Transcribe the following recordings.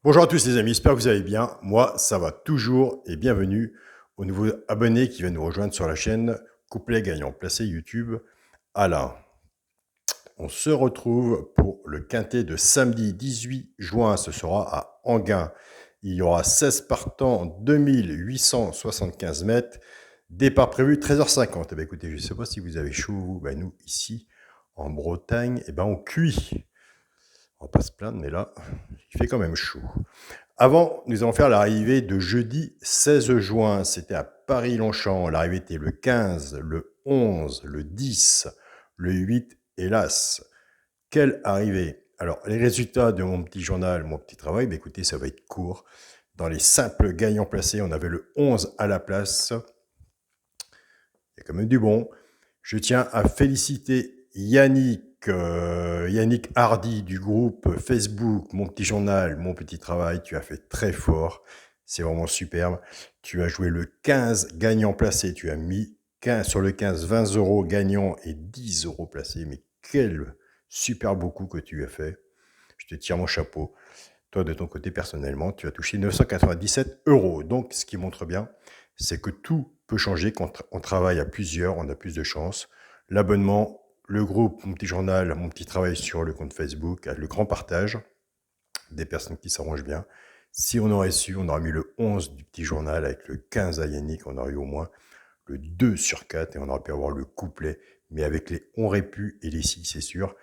Bonjour à tous les amis, j'espère que vous allez bien. Moi, ça va toujours et bienvenue aux nouveaux abonnés qui viennent nous rejoindre sur la chaîne Couplet Gagnant Placé YouTube. Alain, on se retrouve pour le quintet de samedi 18 juin. Ce sera à Enghien. Il y aura 16 partants, 2875 mètres. Départ prévu 13h50. Eh bien, écoutez, je ne sais pas si vous avez chaud, vous. Ben, nous, ici, en Bretagne, eh ben, on cuit. On va pas se plaindre, mais là, il fait quand même chaud. Avant, nous allons faire l'arrivée de jeudi 16 juin. C'était à Paris-Longchamp. L'arrivée était le 15, le 11, le 10, le 8 et l'As. Quelle arrivée! Alors, les résultats de mon petit journal, mon petit travail, bah écoutez, ça va être court. Dans les simples gagnants placés, on avait le 11 à la place. Il y a quand même du bon. Je tiens à féliciter Yannick Hardy du groupe Facebook, Mon Petit Journal, Mon Petit Travail. Tu as fait très fort. C'est vraiment superbe. Tu as joué le 15 gagnant placé. Tu as mis 15, sur le 15, 20 euros gagnant et 10 euros placés. Mais quel super beau coup que tu as fait. Je te tire mon chapeau. Toi, de ton côté, personnellement, tu as touché 997 euros. Donc, ce qui montre bien, c'est que tout peut changer quand on travaille à plusieurs, on a plus de chances. L'abonnement, le groupe, mon petit journal, mon petit travail sur le compte Facebook, le grand partage des personnes qui s'arrangent bien. Si on aurait su, on aurait mis le 11 du petit journal avec le 15 à Yannick, on aurait eu au moins le 2 sur 4 et on aurait pu avoir le couplet. Mais avec les on aurait pu et les si, c'est sûr.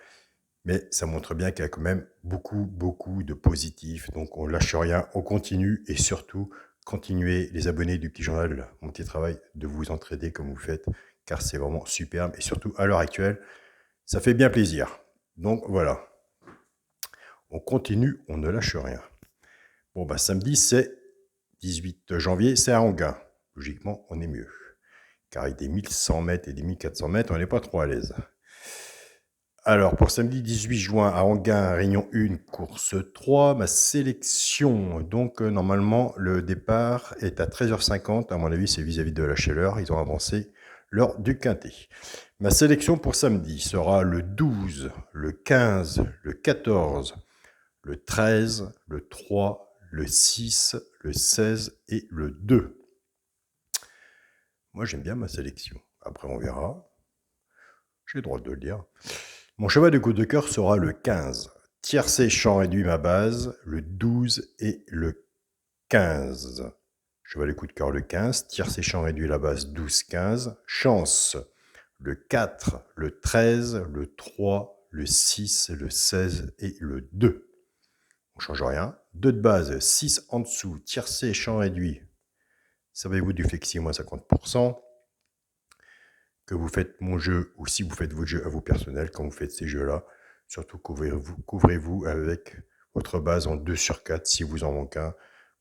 Mais ça montre bien qu'il y a quand même beaucoup de positifs. Donc on lâche rien, on continue et surtout, continuez les abonnés du petit journal, mon petit travail, de vous entraider comme vous faites, car c'est vraiment superbe. Et surtout, à l'heure actuelle, ça fait bien plaisir. Donc voilà, on continue, on ne lâche rien. Bon, bah samedi, c'est 18 janvier, c'est à Enghien. Logiquement, on est mieux. Car avec des 1100 mètres et des 1400 mètres, on n'est pas trop à l'aise. Alors, pour samedi 18 juin à Enghien, Réunion 1, course 3, ma sélection. Donc, normalement, le départ est à 13h50. À mon avis, c'est vis-à-vis de la chaleur. Ils ont avancé l'heure du quintet. Ma sélection pour samedi sera le 12, le 15, le 14, le 13, le 3, le 6, le 16 et le 2. Moi, j'aime bien ma sélection. Après, on verra. J'ai le droit de le dire. Mon cheval de coup de cœur sera le 15. Tiercé, champ réduit, ma base, le 12 et le 15. Cheval de coup de cœur, le 15. Tiercé, champ réduit, la base, 12, 15. Chance, le 4, le 13, le 3, le 6, le 16 et le 2. On ne change rien. 2 de base, 6 en dessous, tiercé, champ réduit. Savez-vous du flexi, moins 50%. Que vous faites mon jeu ou si vous faites votre jeu à vous personnel, quand vous faites ces jeux-là, surtout couvrez-vous avec votre base en 2 sur 4. Si vous en manquez un,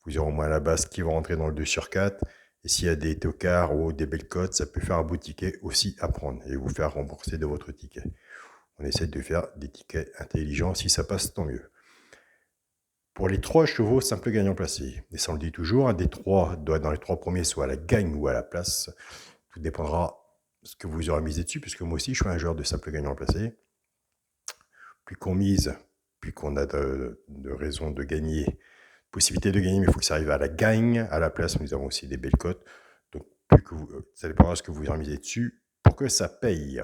vous aurez au moins la base qui va rentrer dans le 2 sur 4. Et s'il y a des tocards ou des belles cotes, ça peut faire un beau ticket aussi à prendre et vous faire rembourser de votre ticket. On essaie de faire des tickets intelligents. Si ça passe, tant mieux. Pour les 3 chevaux simple gagnant placé, et ça on le dit toujours, un des 3 doit être dans les 3 premiers, soit à la gagne ou à la place. Tout dépendra ce que vous aurez misé dessus, puisque moi aussi, je suis un joueur de simple gagnant placé. Plus qu'on mise, plus qu'on a de raisons de gagner, possibilité de gagner, mais il faut que ça arrive à la gagne. À la place, nous avons aussi des belles cotes. Donc, plus que ça dépendra de ce que vous aurez misé dessus pour que ça paye.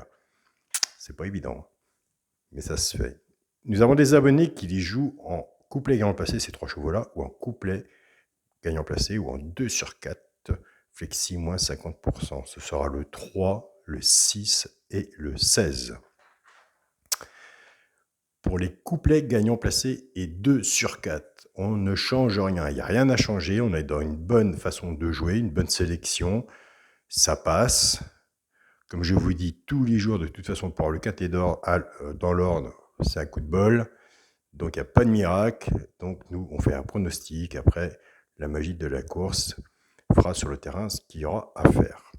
C'est pas évident, mais ça se fait. Nous avons des abonnés qui les jouent en couplet gagnant placé, ces 3 chevaux-là, ou en couplet gagnant placé, ou en 2 sur 4, flexi moins 50%. Ce sera le 3, le 6 et le 16. Pour les couplets gagnants placés et 2 sur 4, on ne change rien. Il n'y a rien à changer. On est dans une bonne façon de jouer, une bonne sélection. Ça passe. Comme je vous dis tous les jours, de toute façon, pour le quintet d'or dans l'ordre, c'est un coup de bol. Donc, il n'y a pas de miracle. Donc, nous, on fait un pronostic. Après, la magie de la course fera sur le terrain ce qu'il y aura à faire.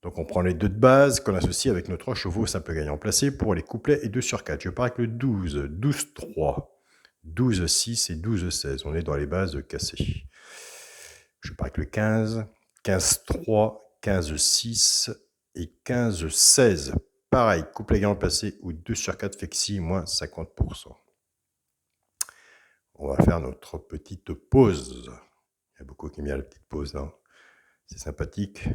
Donc on prend les 2 de base qu'on associe avec nos 3 chevaux simple gagnant placé pour les couplets et 2 sur 4. Je pars avec le 12, 12-3, 12-6 et 12-16. On est dans les bases cassées. Je pars avec le 15, 15-3, 15-6 et 15-16. Pareil, couplet gagnant placé ou 2 sur 4 flexi, moins 50%. on va faire notre petite pause. Il y a beaucoup qui aiment bien la petite pause, hein. C'est sympathique.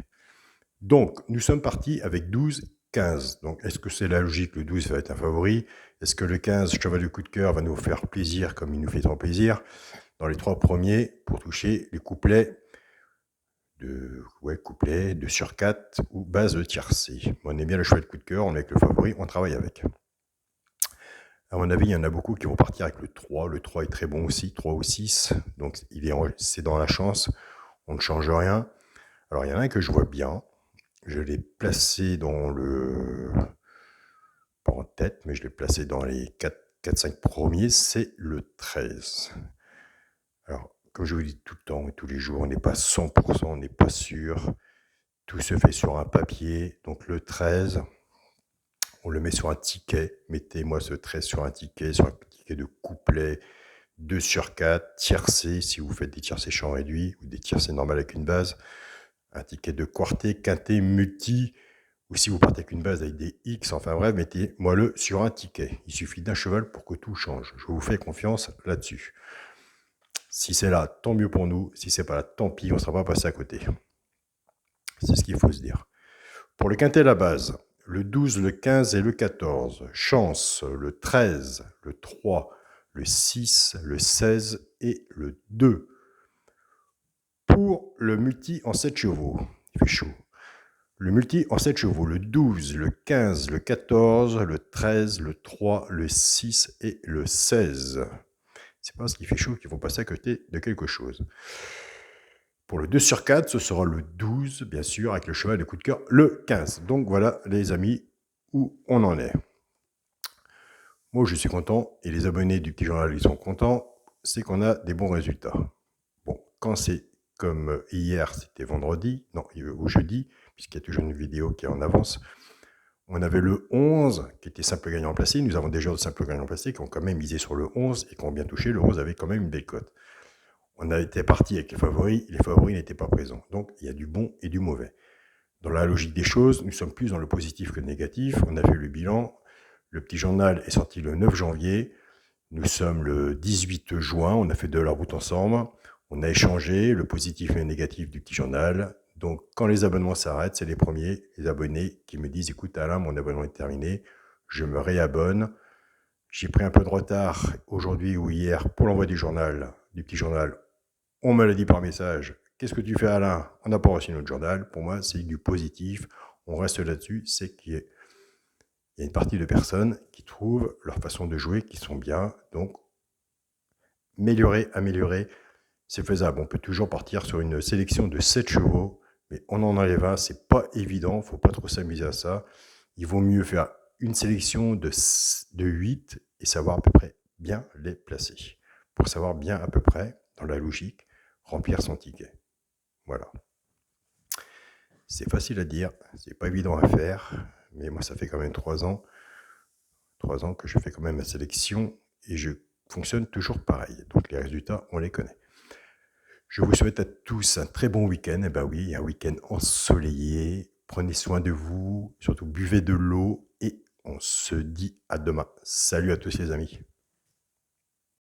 Donc, nous sommes partis avec 12, 15. Donc, est-ce que c'est la logique? Le 12 va être un favori. Est-ce que le 15, cheval de coup de cœur, va nous faire plaisir comme il nous fait tant plaisir? Dans les 3 premiers, pour toucher les couplets de sur 4 ou base de tiercé. On aime bien le cheval de coup de cœur, on est avec le favori, on travaille avec. À mon avis, il y en a beaucoup qui vont partir avec le 3. Le 3 est très bon aussi, 3 ou 6. Donc, c'est dans la chance. On ne change rien. Alors, il y en a un que je vois bien. Je l'ai placé dans le... Pas en tête, mais je l'ai placé dans les 4-5 premiers. C'est le 13. Alors, comme je vous dis tout le temps et tous les jours, on n'est pas 100%, on n'est pas sûr. Tout se fait sur un papier. Donc, le 13... on le met sur un ticket. Mettez-moi ce 13 sur un ticket de couplet, 2 sur 4, tiercé, si vous faites des tiercés champ réduit ou des tiercés normales avec une base. Un ticket de quartet, quintet, multi, ou si vous partez avec une base avec des X, enfin bref, mettez-moi-le sur un ticket. Il suffit d'un cheval pour que tout change. Je vous fais confiance là-dessus. Si c'est là, tant mieux pour nous. Si c'est pas là, tant pis, on ne sera pas passé à côté. C'est ce qu'il faut se dire. Pour le quintet, la base, le 12, le 15 et le 14. Chance, le 13, le 3, le 6, le 16 et le 2. Pour le multi en 7 chevaux, il fait chaud. Le multi en 7 chevaux, le 12, le 15, le 14, le 13, le 3, le 6 et le 16. C'est parce qu'il fait chaud qu'il faut passer à côté de quelque chose. Pour le 2 sur 4, ce sera le 12, bien sûr, avec le cheval de coup de cœur, le 15. Donc voilà, les amis, où on en est. Moi, je suis content, et les abonnés du Petit Journal, ils sont contents, c'est qu'on a des bons résultats. Bon, quand c'est comme hier, c'était vendredi, non, ou jeudi, puisqu'il y a toujours une vidéo qui est en avance, on avait le 11, qui était simple gagnant placé. Nous avons des joueurs de simple gagnant placé qui ont quand même misé sur le 11 et qui ont bien touché. Le 11 avait quand même une belle cote. On a été parti avec les favoris n'étaient pas présents. Donc, il y a du bon et du mauvais. Dans la logique des choses, nous sommes plus dans le positif que le négatif. On a fait le bilan. Le Petit Journal est sorti le 9 janvier. Nous sommes le 18 juin. On a fait de la route ensemble. On a échangé le positif et le négatif du Petit Journal. Donc, quand les abonnements s'arrêtent, c'est les premiers, les abonnés, qui me disent « Écoute Alain, mon abonnement est terminé. Je me réabonne. J'ai pris un peu de retard aujourd'hui ou hier pour l'envoi du Petit Journal. On me l'a dit par message. Qu'est-ce que tu fais, Alain? On n'a pas reçu notre journal. Pour moi, c'est du positif. On reste là-dessus. C'est qu'il y a une partie de personnes qui trouvent leur façon de jouer qui sont bien. Donc, améliorer, c'est faisable. On peut toujours partir sur une sélection de 7 chevaux, mais on en enlève un. C'est pas évident. Il ne faut pas trop s'amuser à ça. Il vaut mieux faire une sélection de 8 et savoir à peu près bien les placer. Pour savoir bien à peu près, dans la logique, remplir son ticket. Voilà. C'est facile à dire, c'est pas évident à faire, mais moi ça fait quand même 3 ans que je fais quand même ma sélection et je fonctionne toujours pareil. Donc les résultats, on les connaît. Je vous souhaite à tous un très bon week-end. Et ben oui, un week-end ensoleillé. Prenez soin de vous, surtout buvez de l'eau et on se dit à demain. Salut à tous les amis.